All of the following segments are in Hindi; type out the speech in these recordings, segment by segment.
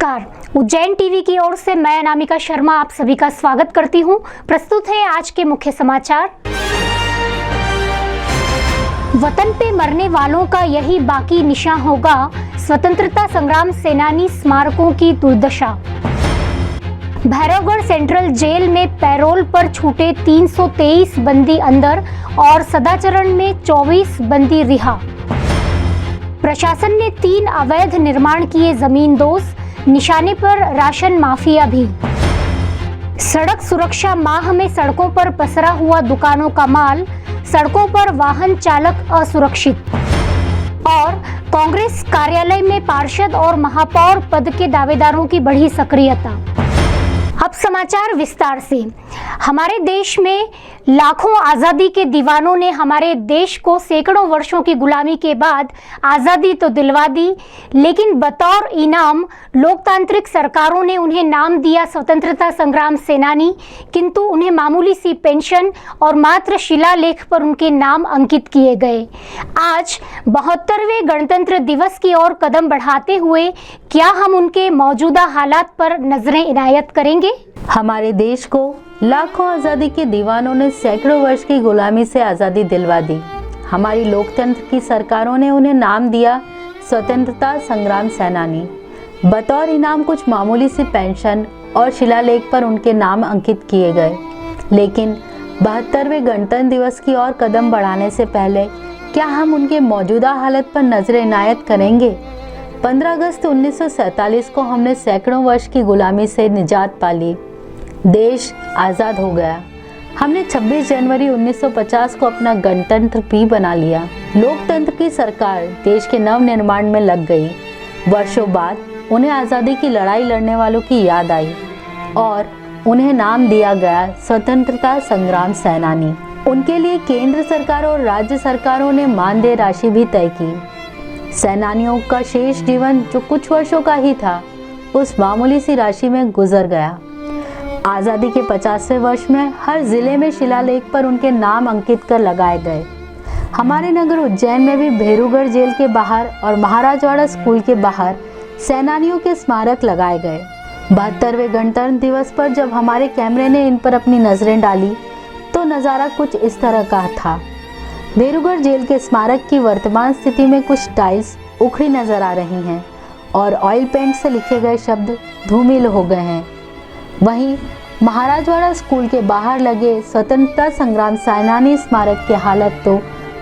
नमस्कार, उज्जैन टीवी की ओर से मैं अनामिका शर्मा आप सभी का स्वागत करती हूं। प्रस्तुत है आज के मुख्य समाचार। वतन पे मरने वालों का यही बाकी निशान होगा, स्वतंत्रता संग्राम सेनानी स्मारकों की दुर्दशा। भैरवगढ़ सेंट्रल जेल में पैरोल पर छूटे 323 बंदी अंदर और सदाचरण में 24 बंदी रिहा। प्रशासन ने 3 अवैध निर्माण किए जमींदोज, निशाने पर राशन माफिया भी। सड़क सुरक्षा माह में सड़कों पर पसरा हुआ दुकानों का माल, सड़कों पर वाहन चालक असुरक्षित। और कांग्रेस कार्यालय में पार्षद और महापौर पद के दावेदारों की बढ़ी सक्रियता। अब समाचार विस्तार से। हमारे देश में लाखों आज़ादी के दीवानों ने हमारे देश को सैकड़ों वर्षों की गुलामी के बाद आज़ादी तो दिलवा दी, लेकिन बतौर इनाम लोकतांत्रिक सरकारों ने उन्हें नाम दिया स्वतंत्रता संग्राम सेनानी, किंतु उन्हें मामूली सी पेंशन और मात्र शिलालेख पर उनके नाम अंकित किए गए। आज 72वें गणतंत्र दिवस की ओर कदम बढ़ाते हुए क्या हम उनके मौजूदा हालात पर नजरें इनायत करेंगे? हमारे देश को लाखों आज़ादी के दीवानों ने सैकड़ों वर्ष की गुलामी से आज़ादी दिलवा दी। हमारी लोकतंत्र की सरकारों ने उन्हें नाम दिया स्वतंत्रता संग्राम सेनानी। बतौर इनाम कुछ मामूली सी पेंशन और शिलालेख पर उनके नाम अंकित किए गए। लेकिन 72वें गणतंत्र दिवस की ओर कदम बढ़ाने से पहले क्या हम उनके मौजूदा हालत पर नजर इनायत करेंगे? 15 अगस्त 1947 को हमने सैकड़ों वर्ष की गुलामी से निजात पा ली। देश आज़ाद हो गया। हमने 26 जनवरी 1950 को अपना गणतंत्र भी बना लिया। लोकतंत्र की सरकार देश के नव निर्माण में लग गई। वर्षों बाद उन्हें आज़ादी की लड़ाई लड़ने वालों की याद आई और उन्हें नाम दिया गया स्वतंत्रता संग्राम सेनानी। उनके लिए केंद्र सरकार और राज्य सरकारों ने मानदेय राशि भी तय की। सेनानियों का शेष जीवन जो कुछ वर्षों का ही था, उस मामूली सी राशि में गुजर गया। आज़ादी के 50वें वर्ष में हर जिले में शिलालेख पर उनके नाम अंकित कर लगाए गए। हमारे नगर उज्जैन में भी भेरूगढ़ जेल के बाहर और महाराजवाड़ा स्कूल के बाहर सेनानियों के स्मारक लगाए गए। 72वें गणतंत्र दिवस पर जब हमारे कैमरे ने इन पर अपनी नजरें डाली तो नज़ारा कुछ इस तरह का था। भेरूगढ़ जेल के स्मारक की वर्तमान स्थिति में कुछ टाइल्स उखड़ी नजर आ रही हैं और ऑयल पेंट से लिखे गए शब्द धूमिल हो गए हैं। वहीं महाराजवाड़ा स्कूल के बाहर लगे स्वतंत्रता संग्राम सेनानी स्मारक की हालत तो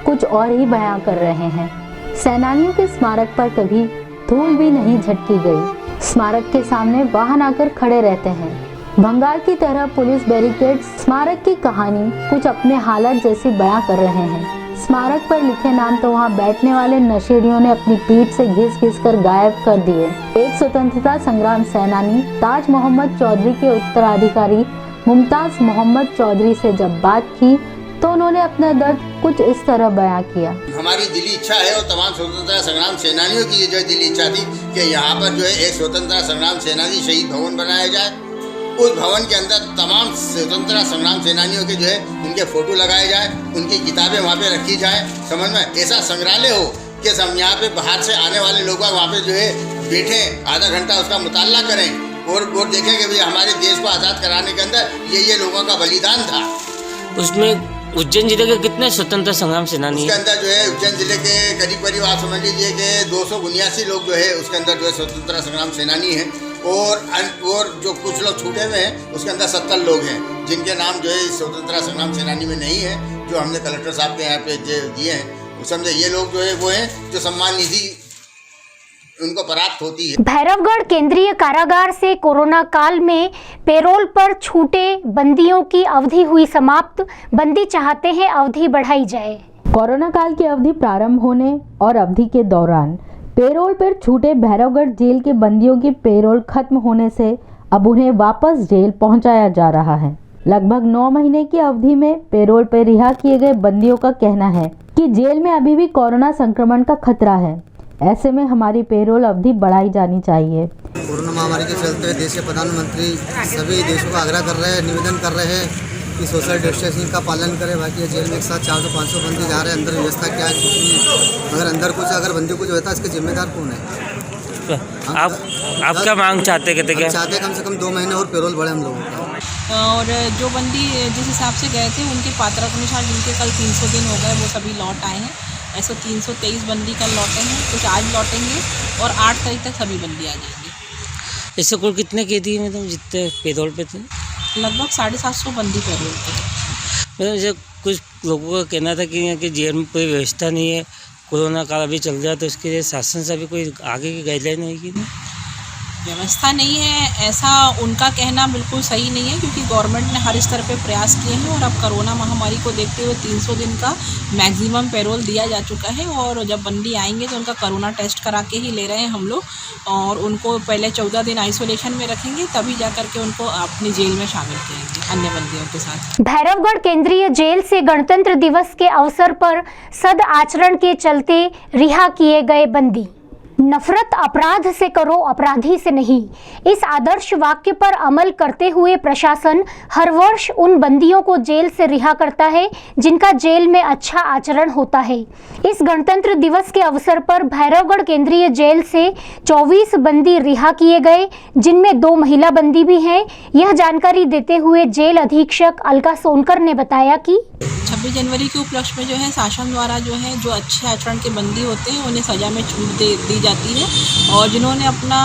कुछ और ही बयां कर रहे हैं। सेनानियों के स्मारक पर कभी धूल भी नहीं झटकी गई। स्मारक के सामने वाहन आकर खड़े रहते हैं। भंगार की तरह पुलिस बैरिकेड स्मारक की कहानी कुछ अपने हालत जैसी बयां कर रहे हैं। स्मारक पर लिखे नाम तो वहां बैठने वाले नशेड़ियों ने अपनी पीठ से घिस कर गायब कर दिए। एक स्वतंत्रता संग्राम सेनानी ताज मोहम्मद चौधरी के उत्तराधिकारी मुमताज मोहम्मद चौधरी से जब बात की तो उन्होंने अपना दर्द कुछ इस तरह बयां किया। हमारी दिली इच्छा है और तमाम स्वतंत्रता संग्राम सेनानियों की जो दिली इच्छा थी कि यहाँ पर जो है एक स्वतंत्रता संग्राम सेनानी शहीद भवन बनाया जाए। उस भवन के अंदर तमाम स्वतंत्रता संग्राम सेनानियों के जो है उनके फोटो लगाए जाए, उनकी किताबें वहाँ पे रखी जाए। समझ में ऐसा संग्रहालय हो कि हम यहाँ पे बाहर से आने वाले लोग वहाँ पे जो है बैठे आधा घंटा उसका मुताला करें और देखें कि भाई हमारे देश को आज़ाद कराने के अंदर ये लोगों का बलिदान था। उसमें उज्जैन जिले के कितने स्वतंत्रता संग्राम सेनानी उसके अंदर जो है उज्जैन जिले के करीब आप समझ लीजिए कि 279 लोग जो है उसके अंदर जो है स्वतंत्रता संग्राम सेनानी हैं और जो कुछ लोग छूटे हुए हैं उसके अंदर 70 लोग हैं जिनके नाम जो है स्वतंत्रता संग्राम सेनानी में नहीं है, जो हमने कलेक्टर साहब के यहाँ पे दिए हैं। समझे ये लोग जो है वो हैं जो सम्मान निधि उनको प्राप्त होती है। भैरवगढ़ केंद्रीय कारागार से कोरोना काल में पैरोल पर छूटे बंदियों की अवधि हुई समाप्त। बंदी चाहते हैं अवधि बढ़ाई जाए। कोरोना काल की अवधि प्रारंभ होने और अवधि के दौरान पैरोल पर छूटे भैरवगढ़ जेल के बंदियों की पैरोल खत्म होने से अब उन्हें वापस जेल पहुंचाया जा रहा है। लगभग 9 महीने की अवधि में पैरोल पर रिहा किए गए बंदियों का कहना है कि जेल में अभी भी कोरोना संक्रमण का खतरा है। ऐसे में हमारी पैरोल अवधि बढ़ाई जानी चाहिए। कोरोना महामारी के चलते देश के प्रधानमंत्री सभी देशों का आग्रह कर रहे हैं, निवेदन कर रहे हैं कि सोशल डिस्टेंसिंग का पालन करें। बाकी जेल में एक साथ 400-500 बंदी जा रहे हैं। अंदर व्यवस्था क्या है कुछ नहीं। अगर अंदर कुछ बंदी कुछ होता है इसके जिम्मेदार कौन है? आप क्या मांग चाहते कहते क्या? चाहते कम से कम 2 महीने और पेरोल बढ़े हम लोगों का। और जो बंदी जिस हिसाब से गए थे उनके पात्रता के अनुसार जिनके कल 300 दिन हो गए वो सभी लौट आए हैं। ऐसे 323 बंदी कल लौटे हैं, कुछ आज लौटेंगे और 8 तारीख तक सभी बंदी आ जाएंगे। इससे कुल कितने कैदी हैं मतलब जितने पेरोल पे थे? लगभग 750 बंदी पेरोल पे। मतलब जैसे कुछ लोगों का कहना था कि यहाँ की जेल में कोई व्यवस्था नहीं है, कोरोना काल अभी चल रहा है, तो उसके लिए शासन से अभी कोई आगे की गाइडलाइन है कि नहीं? व्यवस्था नहीं है ऐसा उनका कहना बिल्कुल सही नहीं है, क्योंकि गवर्नमेंट ने हर स्तर पे प्रयास किए हैं और अब कोरोना महामारी को देखते हुए 300 दिन का मैक्सिमम पेरोल दिया जा चुका है। और जब बंदी आएंगे तो उनका कोरोना टेस्ट करा के ही ले रहे हैं हम लोग, और उनको पहले 14 दिन आइसोलेशन में रखेंगे, तभी जा करके उनको अपनी जेल में शामिल करेंगे अन्य बंदियों के साथ। भैरवगढ़ केंद्रीय जेल से गणतंत्र दिवस के अवसर पर सद आचरण के चलते रिहा किए गए बंदी। नफरत अपराध से करो, अपराधी से नहीं। इस आदर्श वाक्य पर अमल करते हुए प्रशासन हर वर्ष उन बंदियों को जेल से रिहा करता है जिनका जेल में अच्छा आचरण होता है। इस गणतंत्र दिवस के अवसर पर भैरवगढ़ केंद्रीय जेल से 24 बंदी रिहा किए गए, जिनमें 2 महिला बंदी भी हैं। यह जानकारी देते हुए जेल अधीक्षक अलका सोनकर ने बताया कि 26 जनवरी के उपलक्ष्य में जो है शासन द्वारा जो है जो अच्छे आचरण के बंदी होते हैं उन्हें सज़ा में छूट दी जाती है, और जिन्होंने अपना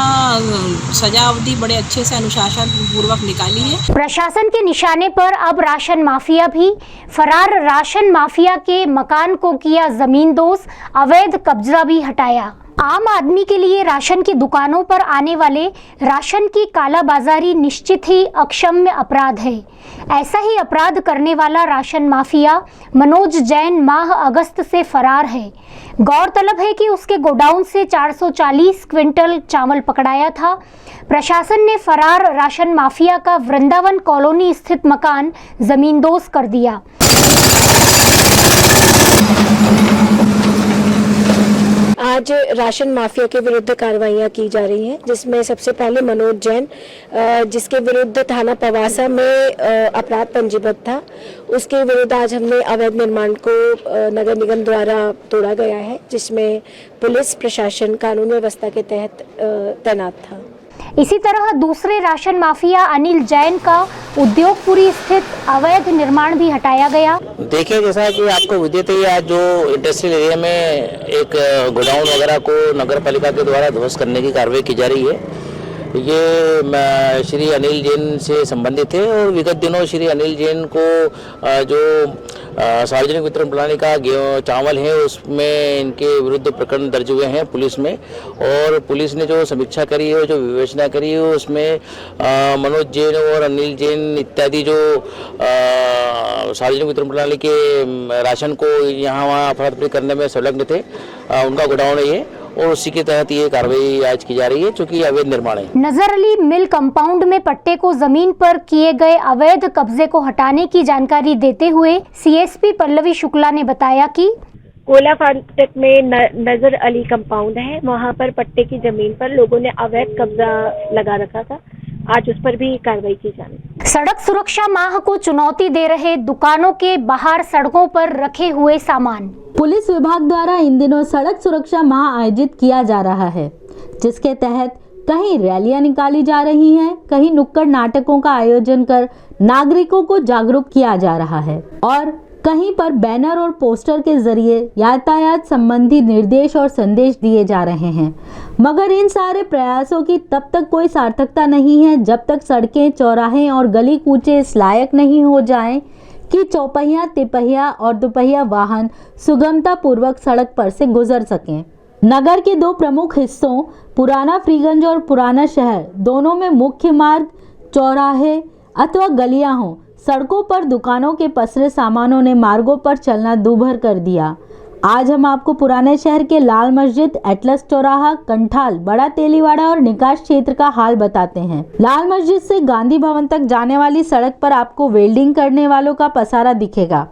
सजा अवधि बड़े अच्छे से अनुशासन पूर्वक निकाली है। प्रशासन के निशाने पर अब राशन माफिया भी। फरार राशन माफिया के मकान को किया जमींदोज, अवैध कब्जा भी हटाया। आम आदमी के लिए राशन की दुकानों पर आने वाले राशन की कालाबाजारी निश्चित ही अक्षम्य अपराध है। ऐसा ही अपराध करने वाला राशन माफिया मनोज जैन माह अगस्त से फरार है। गौरतलब है कि उसके गोडाउन से 440 क्विंटल चावल पकड़ाया था। प्रशासन ने फरार राशन माफिया का वृंदावन कॉलोनी स्थित मकान जमींदोज कर दिया। आज राशन माफिया के विरुद्ध कार्रवाइयां की जा रही हैं, जिसमें सबसे पहले मनोज जैन, जिसके विरुद्ध थाना पवासा में अपराध पंजीबद्ध था, उसके विरुद्ध आज हमने अवैध निर्माण को नगर निगम द्वारा तोड़ा गया है, जिसमें पुलिस प्रशासन कानून व्यवस्था के तहत तैनात था। इसी तरह दूसरे राशन माफिया अनिल जैन का उद्योगपुरी स्थित अवैध निर्माण भी हटाया गया। देखिए, जैसा कि आपको विदित है, आज जो इंडस्ट्रियल एरिया में एक गोडाउन वगैरह को नगर पालिका के द्वारा ध्वस्त करने की कार्रवाई की जा रही है, ये श्री अनिल जैन से संबंधित है। और विगत दिनों श्री अनिल जैन को जो सार्वजनिक वितरण प्रणाली का चावल है उसमें इनके विरुद्ध प्रकरण दर्ज हुए हैं पुलिस में, और पुलिस ने जो समीक्षा करी है, जो विवेचना करी है, उसमें मनोज जैन और अनिल जैन इत्यादि जो सार्वजनिक वितरण प्रणाली के राशन को यहाँ वहाँ अफरा-तफरी करने में संलग्न थे, उनका गोडाउन है ये, और उसी के तहत ये कार्रवाई आज की जा रही है, चूंकि अवैध निर्माण है। नजर अली मिल कंपाउंड में पट्टे को जमीन पर किए गए अवैध कब्जे को हटाने की जानकारी देते हुए सीएसपी पल्लवी शुक्ला ने बताया कि कोला फाटक में नजर अली कंपाउंड है, वहां पर पट्टे की जमीन पर लोगों ने अवैध कब्जा लगा रखा था। आज उस पर भी कार्रवाई की जानी। सड़क सुरक्षा माह को चुनौती दे रहे दुकानों के बाहर सड़कों पर रखे हुए सामान। पुलिस विभाग द्वारा इन दिनों सड़क सुरक्षा माह आयोजित किया जा रहा है, जिसके तहत कहीं रैलियां निकाली जा रही हैं, कहीं नुक्कड़ नाटकों का आयोजन कर नागरिकों को जागरूक किया जा रहा है, और कहीं पर बैनर और पोस्टर के जरिए यातायात संबंधी निर्देश और संदेश दिए जा रहे हैं। मगर इन सारे प्रयासों की तब तक कोई सार्थकता नहीं है जब तक सड़कें, चौराहे और गली कूचे इस लायक नहीं हो जाएं कि चौपहिया, तिपहिया और दुपहिया वाहन सुगमता पूर्वक सड़क पर से गुजर सकें। नगर के 2 प्रमुख हिस्सों पुराना फ्रीगंज और पुराना शहर, दोनों में मुख्य मार्ग, चौराहे अथवा गलियां हों, सड़कों पर दुकानों के पसरे सामानों ने मार्गों पर चलना दूभर कर दिया। आज हम आपको पुराने शहर के लाल मस्जिद, एटलस चौराहा, कंठाल, बड़ा तेलीवाड़ा और निकास क्षेत्र का हाल बताते हैं। लाल मस्जिद से गांधी भवन तक जाने वाली सड़क पर आपको वेल्डिंग करने वालों का पसारा दिखेगा।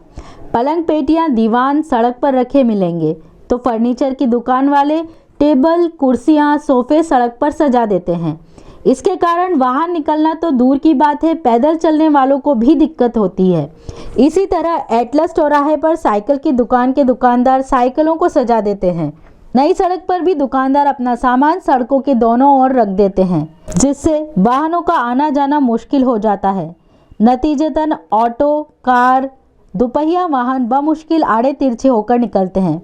पलंग, पेटियां, दीवान सड़क पर रखे मिलेंगे, तो फर्नीचर की दुकान वाले टेबल, कुर्सियां, सोफे सड़क पर सजा देते हैं। इसके कारण वाहन निकलना तो दूर की बात है, पैदल चलने वालों को भी दिक्कत होती है। इसी तरह एटलस चौराहे पर साइकिल की दुकान के दुकानदार साइकिलों को सजा देते हैं। नई सड़क पर भी दुकानदार अपना सामान सड़कों के दोनों ओर रख देते हैं, जिससे वाहनों का आना जाना मुश्किल हो जाता है। नतीजतन ऑटो, कार, दोपहिया वाहन बमुश्किल आड़े तिरछे होकर निकलते हैं,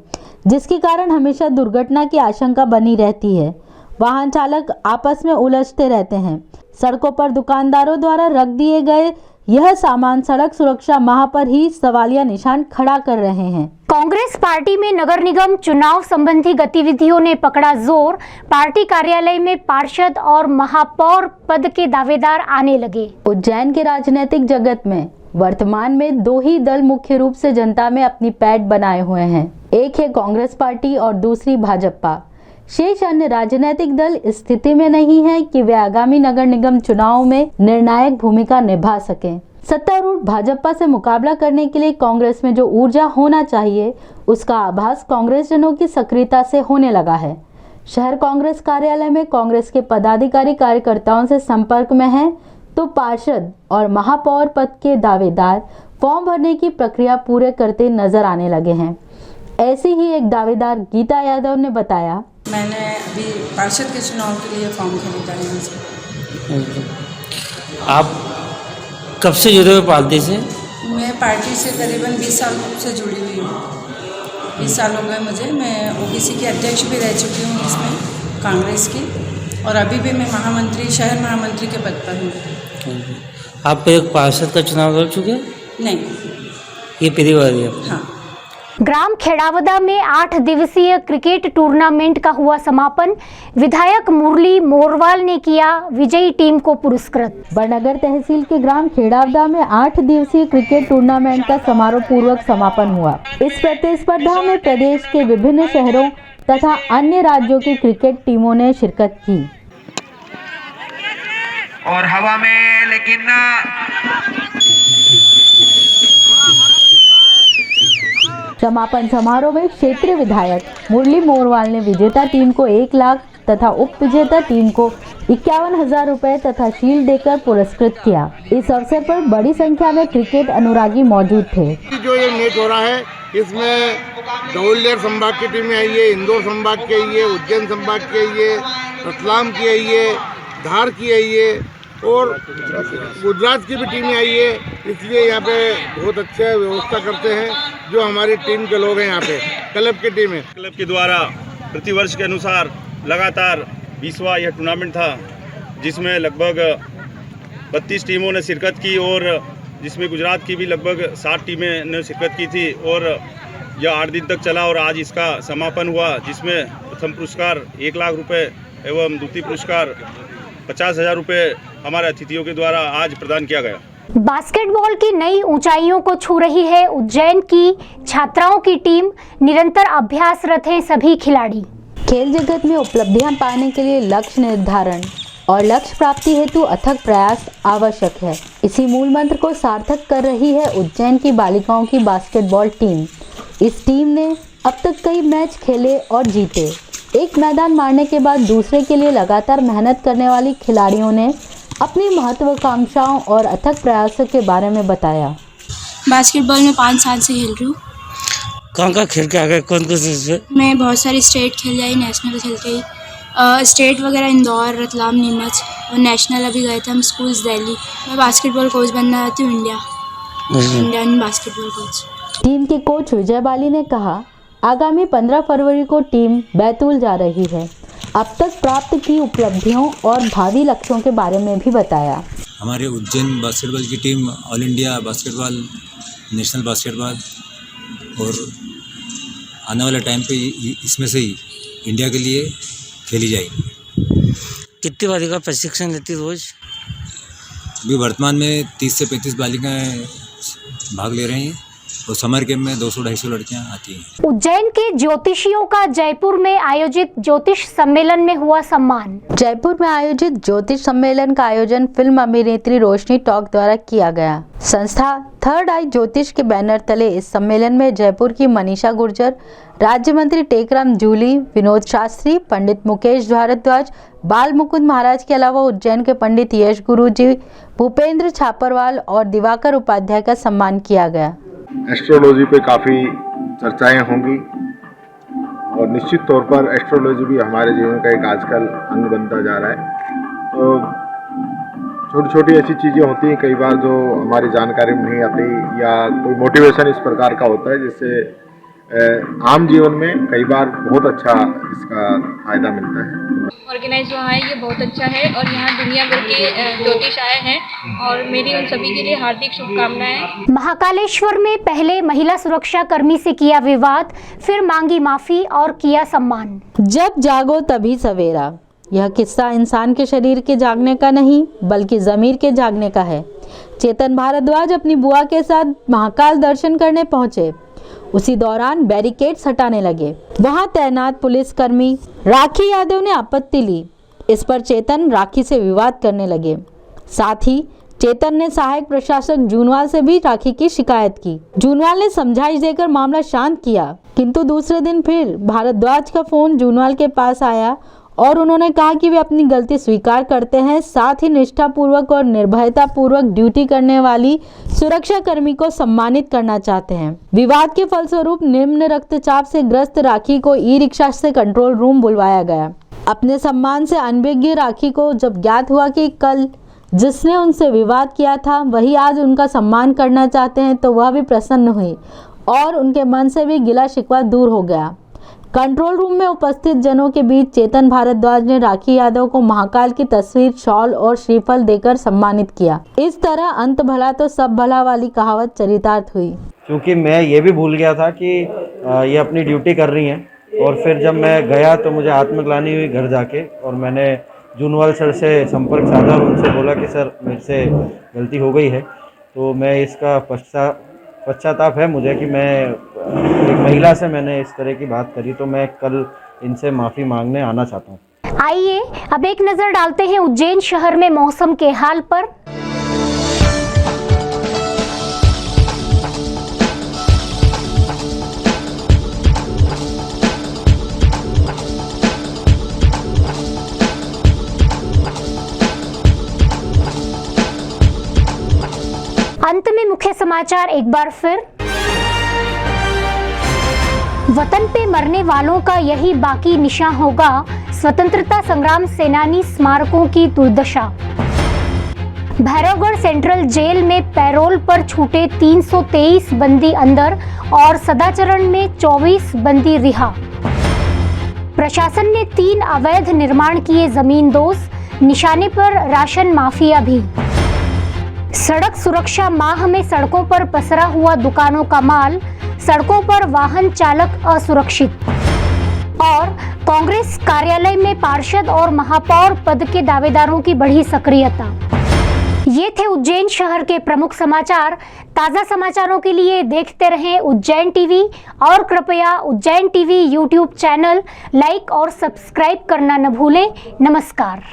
जिसके कारण हमेशा दुर्घटना की आशंका बनी रहती है। वाहन चालक आपस में उलझते रहते हैं। सड़कों पर दुकानदारों द्वारा रख दिए गए यह सामान सड़क सुरक्षा माह पर ही सवालिया निशान खड़ा कर रहे हैं। कांग्रेस पार्टी में नगर निगम चुनाव संबंधी गतिविधियों ने पकड़ा जोर। पार्टी कार्यालय में पार्षद और महापौर पद के दावेदार आने लगे। उज्जैन के राजनीतिक जगत में वर्तमान में दो ही दल मुख्य रूप से जनता में अपनी पैठ बनाए हुए हैं। एक है कांग्रेस पार्टी और दूसरी भाजपा। शेष अन्य राजनीतिक दल स्थिति में नहीं है कि वे आगामी नगर निगम चुनाव में निर्णायक भूमिका निभा सकें। सत्तारूढ़ भाजपा से मुकाबला करने के लिए कांग्रेस में जो ऊर्जा होना चाहिए, उसका आभास कांग्रेस जनों की सक्रियता से होने लगा है। शहर कांग्रेस कार्यालय में कांग्रेस के पदाधिकारी कार्यकर्ताओं से संपर्क में हैं, तो पार्षद और महापौर पद के दावेदार फॉर्म भरने की प्रक्रिया पूरे करते नजर आने लगे हैं। ऐसी ही एक दावेदार गीता यादव ने बताया, मैंने अभी पार्षद के चुनाव के लिए फॉर्म खरीदा है यहाँ से। आप कब से जुड़े हुए पार्टी से? मैं पार्टी से करीबन 20 साल से जुड़ी हुई हूँ। 20 साल हो गए मुझे। मैं ओबीसी की अध्यक्ष भी रह चुकी हूँ इसमें, कांग्रेस की, और अभी भी मैं महामंत्री, शहर महामंत्री के पद पर हूँ। आप एक पार्षद का चुनाव लड़ चुके? नहीं, ये पहली बार है। हाँ। ग्राम खेड़ावदा में 8 दिवसीय क्रिकेट टूर्नामेंट का हुआ समापन। विधायक मुरली मोरवाल ने किया विजयी टीम को पुरस्कृत। बड़नगर तहसील के ग्राम खेड़ावदा में 8 दिवसीय क्रिकेट टूर्नामेंट का समारोह पूर्वक समापन हुआ। इस प्रतिस्पर्धा में प्रदेश के विभिन्न शहरों तथा अन्य राज्यों की क्रिकेट टीमों ने शिरकत की। और हवा में लेकिन समापन समारोह में क्षेत्रीय विधायक मुरली मोरवाल ने विजेता टीम को 1 लाख तथा उप विजेता टीम को 51,000 रुपए तथा शील्ड देकर पुरस्कृत किया। इस अवसर पर बड़ी संख्या में क्रिकेट अनुरागी मौजूद थे। जो ये मैच हो रहा है, इसमें धौलपुर संभाग की टीमें आई है, इंदौर संभाग की आई है, उज्जैन संभाग की आई है, रतलाम की आई है, धार की आई है और गुजरात की भी टीमें आई है। इसलिए यहाँ पे बहुत अच्छा व्यवस्था करते हैं जो हमारी टीम के लोग हैं। यहाँ पे क्लब की टीम है। क्लब के द्वारा प्रतिवर्ष के अनुसार लगातार 20वां यह टूर्नामेंट था, जिसमें लगभग 32 टीमों ने शिरकत की और जिसमें गुजरात की भी लगभग 60 टीमें ने शिरकत की थी। और यह 8 दिन तक चला और आज इसका समापन हुआ, जिसमें प्रथम पुरस्कार 1 लाख रुपए एवं द्वितीय पुरस्कार 50,000 रुपये हमारे अतिथियों के द्वारा आज प्रदान किया गया। बास्केटबॉल की नई ऊंचाइयों को छू रही है उज्जैन की छात्राओं की टीम। निरंतर अभ्यासरत हैं सभी खिलाड़ी। खेल जगत में उपलब्धियां पाने के लिए लक्ष्य निर्धारण और लक्ष्य प्राप्ति हेतु अथक प्रयास आवश्यक है। इसी मूल मंत्र को सार्थक कर रही है उज्जैन की बालिकाओं की बास्केटबॉल टीम। इस टीम ने अब तक कई मैच खेले और जीते। एक मैदान मारने के बाद दूसरे के लिए लगातार मेहनत करने वाली खिलाड़ियों ने अपनी महत्वाकांक्षाओं और अथक प्रयासों के बारे में बताया। बास्केटबॉल में 5 साल से खेल रही हूँ। कहाँ खेल के आ गए? कौन कौन से? मैं बहुत सारी स्टेट खेल आई, नेशनल खेल के आई। स्टेट वगैरह इंदौर, रतलाम, नीमच, और नेशनल अभी गए थे हम स्कूल्स दिल्ली। मैं बास्केटबॉल कोच बनना चाहती हूँ, इंडियन बास्केटबॉल कोच। टीम के कोच विजय बाली ने कहा, आगामी 15 फरवरी को टीम बैतूल जा रही है। अब तक प्राप्त की उपलब्धियों और भावी लक्ष्यों के बारे में भी बताया। हमारे उज्जैन बास्केटबॉल की team all India basketball, national basketball और आने वाले टाइम पे इसमें से ही इंडिया के लिए खेली जाएगी। कितनी बालिका प्रशिक्षण लेती रोज? अभी वर्तमान में 30 से 35 बालिकाएं भाग ले रही हैं और समर कैंप में 200-250 लड़कियां आती हैं। उज्जैन के ज्योतिषियों का जयपुर में आयोजित ज्योतिष सम्मेलन में हुआ सम्मान। जयपुर में आयोजित ज्योतिष सम्मेलन का आयोजन फिल्म अभिनेत्री रोशनी टॉक द्वारा किया गया। संस्था थर्ड आई ज्योतिष के बैनर तले इस सम्मेलन में जयपुर की मनीषा गुर्जर, राज्य मंत्री टेकराम जूली, विनोद शास्त्री, पंडित मुकेश भारद्वाज, बाल मुकुंद महाराज के अलावा उज्जैन के पंडित यश गुरुजी, भूपेंद्र छापरवाल और दिवाकर उपाध्याय का सम्मान किया गया। एस्ट्रोलॉजी पे काफ़ी चर्चाएं होंगी और निश्चित तौर पर एस्ट्रोलॉजी भी हमारे जीवन का एक आजकल अंग बनता जा रहा है। तो छोटी छोटी ऐसी चीज़ें होती हैं कई बार जो हमारी जानकारी में नहीं आती, या कोई मोटिवेशन इस प्रकार का होता है जिससे आम जीवन में कई बार बहुत अच्छा इसका फायदा मिलता है। ऑर्गेनाइज जो है ये बहुत अच्छा है और यहाँ दुनिया भर के ज्योतिष आए हैं और मेरी उन सभी के लिए हार्दिक शुभकामनाएं। महाकालेश्वर में पहले महिला सुरक्षा कर्मी से किया विवाद, फिर मांगी माफी और किया सम्मान। जब जागो तभी सवेरा। यह किस्सा इंसान के शरीर के जागने का नहीं बल्कि ज़मीर के जागने का है। चेतन भारद्वाज अपनी बुआ के साथ महाकाल दर्शन करने पहुंचे। उसी दौरान बैरिकेड्स हटाने लगे। वहां तैनात पुलिसकर्मी राखी यादव ने आपत्ति ली। इस पर चेतन राखी से विवाद करने लगे। साथ ही चेतन ने सहायक प्रशासक जूनवाल से भी राखी की शिकायत की। जूनवाल ने समझाइश देकर मामला शांत किया, किंतु दूसरे दिन फिर भारद्वाज का फोन जूनवाल के पास आया और उन्होंने कहा कि वे अपनी गलती स्वीकार करते हैं, साथ ही निष्ठापूर्वक और निर्भयतापूर्वक ड्यूटी करने वाली सुरक्षा कर्मी को सम्मानित करना चाहते हैं। विवाद के फलस्वरूप निम्न रक्तचाप से ग्रस्त राखी को ई रिक्शा से कंट्रोल रूम बुलवाया गया। अपने सम्मान से अनभिज्ञ राखी को जब ज्ञात हुआ कि कल जिसने उनसे विवाद किया था वही आज उनका सम्मान करना चाहते हैं, तो वह भी प्रसन्न हुई और उनके मन से भी गिला शिकवा दूर हो गया। कंट्रोल रूम में उपस्थित जनों के बीच चेतन भारद्वाज ने राखी यादव को महाकाल की तस्वीर, शॉल और श्रीफल देकर सम्मानित किया। इस तरह अंत भला तो सब भला वाली कहावत चरितार्थ हुई। क्योंकि मैं ये भी भूल गया था कि ये अपनी ड्यूटी कर रही हैं, और फिर जब मैं गया तो मुझे आत्मग्लानि हुई घर जाके, और मैंने जूनवाल सर से संपर्क साधा और उनसे बोला कि सर मेरे से गलती हो गई है। तो मैं इसका पश्चाताप है मुझे कि मैं एक महिला से मैंने इस तरह की बात करी, तो मैं कल इनसे माफ़ी मांगने आना चाहता हूँ। आइए अब एक नजर डालते हैं उज्जैन शहर में मौसम के हाल पर। अंत में मुख्य समाचार एक बार फिर। वतन पे मरने वालों का यही बाकी निशान होगा, स्वतंत्रता संग्राम सेनानी स्मारकों की दुर्दशा। भैरवगढ़ सेंट्रल जेल में पैरोल पर छूटे 323 बंदी अंदर और सदाचरण में 24 बंदी रिहा। प्रशासन ने 3 अवैध निर्माण किए जमींदोज, निशाने पर राशन माफिया भी। सड़क सुरक्षा माह में सड़कों पर पसरा हुआ दुकानों का माल, सड़कों पर वाहन चालक असुरक्षित। और कांग्रेस कार्यालय में पार्षद और महापौर पद के दावेदारों की बढ़ी सक्रियता। ये थे उज्जैन शहर के प्रमुख समाचार। ताज़ा समाचारों के लिए देखते रहें उज्जैन टीवी और कृपया Ujjain TV YouTube channel like और सब्सक्राइब करना न भूलें। नमस्कार।